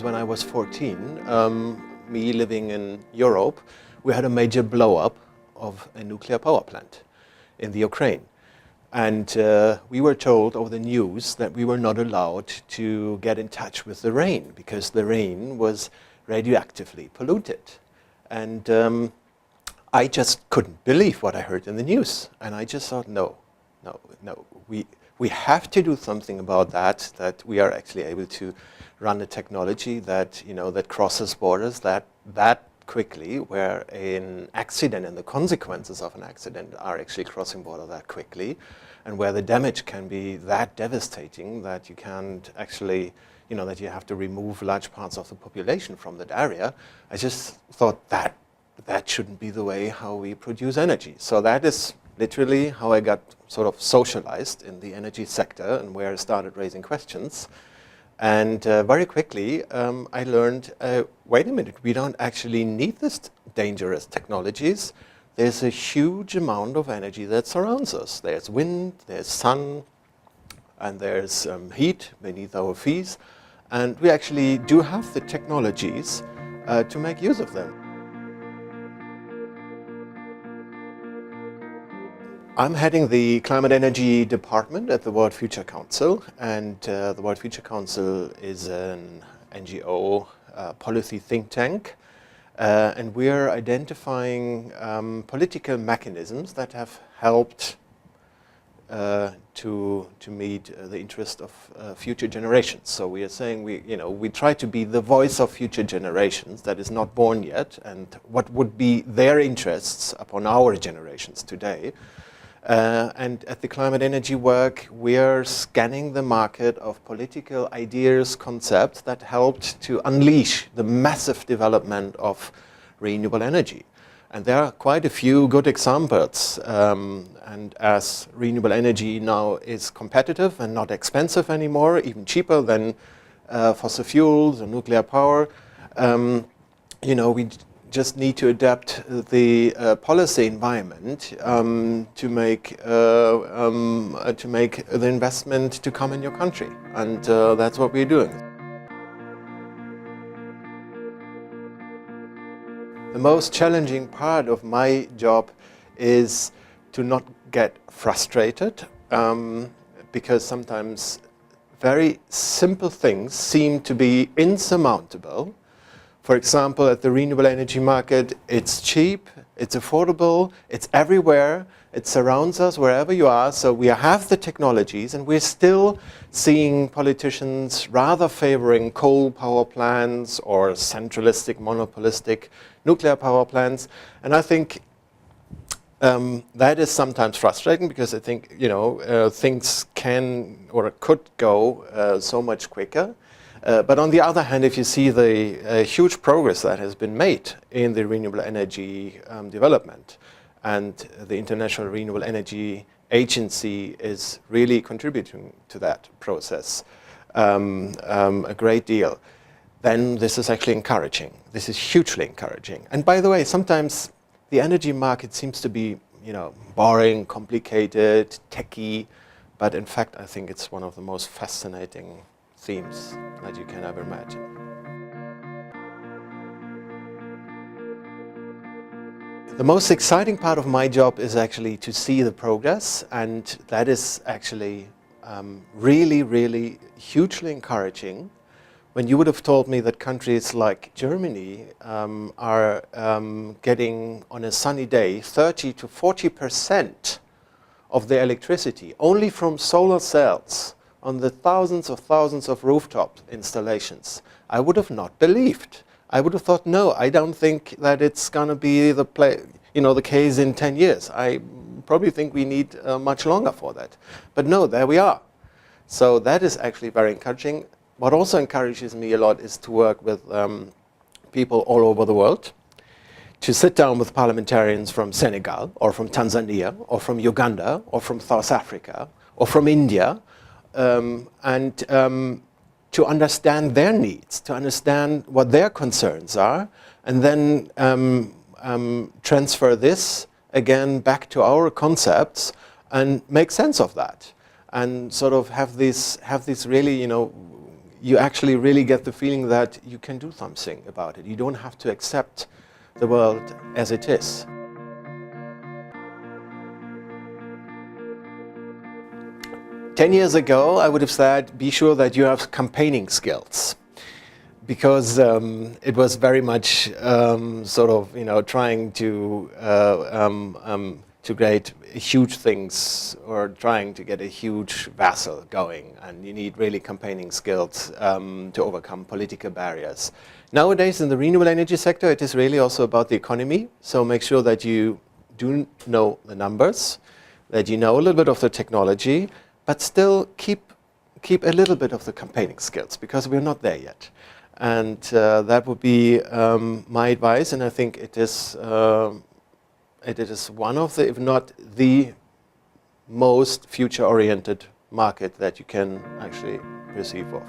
when I was 14, me living in Europe, we had a major blow-up of a nuclear power plant in the Ukraine. And we were told over the news that we were not allowed to get in touch with the rain because the rain was radioactively polluted. And I just couldn't believe what I heard in the news. And I just thought, no, we have to do something about that we are actually able to run a technology that, that crosses borders that quickly, where an accident and the consequences of an accident are actually crossing border that quickly, and where the damage can be that devastating that you can't actually, that you have to remove large parts of the population from that area. I just thought that shouldn't be the way how we produce energy. So that is literally how I got sort of socialized in the energy sector and where I started raising questions. And very quickly, I learned, wait a minute, we don't actually need these dangerous technologies. There's a huge amount of energy that surrounds us. There's wind, there's sun, and there's heat beneath our feet. And we actually do have the technologies to make use of them. I'm heading the Climate Energy Department at the World Future Council, and the World Future Council is an NGO policy think tank, and we're identifying political mechanisms that have helped to meet the interest of future generations. So we are saying we try to be the voice of future generations that is not born yet, and what would be their interests upon our generations today. And at the climate energy work, we are scanning the market of political ideas, concepts that helped to unleash the massive development of renewable energy. And there are quite a few good examples. And as renewable energy now is competitive and not expensive anymore, even cheaper than fossil fuels or nuclear power, we just need to adapt the policy environment to make the investment to come in your country, and that's what we're doing. The most challenging part of my job is to not get frustrated, because sometimes very simple things seem to be insurmountable. For example, at the renewable energy market, it's cheap, it's affordable, it's everywhere, it surrounds us wherever you are, so we have the technologies, and we're still seeing politicians rather favoring coal power plants or centralistic, monopolistic nuclear power plants. And I think that is sometimes frustrating, because I think things can or could go so much quicker. But on the other hand, if you see the huge progress that has been made in the renewable energy development, and the International Renewable Energy Agency is really contributing to that process a great deal, then this is actually encouraging. This is hugely encouraging. And by the way, sometimes the energy market seems to be boring, complicated, techy, but in fact I think it's one of the most fascinating themes that you can ever imagine. The most exciting part of my job is actually to see the progress, and that is actually really, really hugely encouraging. When you would have told me that countries like Germany are getting, on a sunny day, 30 to 40% of their electricity only from solar cells on the thousands of rooftop installations, I would have not believed. I would have thought, no, I don't think that it's going to be the case in 10 years. I probably think we need much longer for that. But no, there we are. So that is actually very encouraging. What also encourages me a lot is to work with people all over the world, to sit down with parliamentarians from Senegal, or from Tanzania, or from Uganda, or from South Africa, or from India, and to understand their needs, to understand what their concerns are, and then transfer this again back to our concepts and make sense of that, and sort of have these really you actually really get the feeling that you can do something about it. You don't have to accept the world as it is. Ten years ago, I would have said, be sure that you have campaigning skills, because it was very much sort of, you know, trying to create huge things or trying to get a huge vessel going, and you need really campaigning skills to overcome political barriers. Nowadays in the renewable energy sector, it is really also about the economy, so make sure that you do know the numbers, that you know a little bit of the technology, but still keep a little bit of the campaigning skills, because we're not there yet. And that would be my advice, and I think it is one of the, if not the most future-oriented market that you can actually perceive of.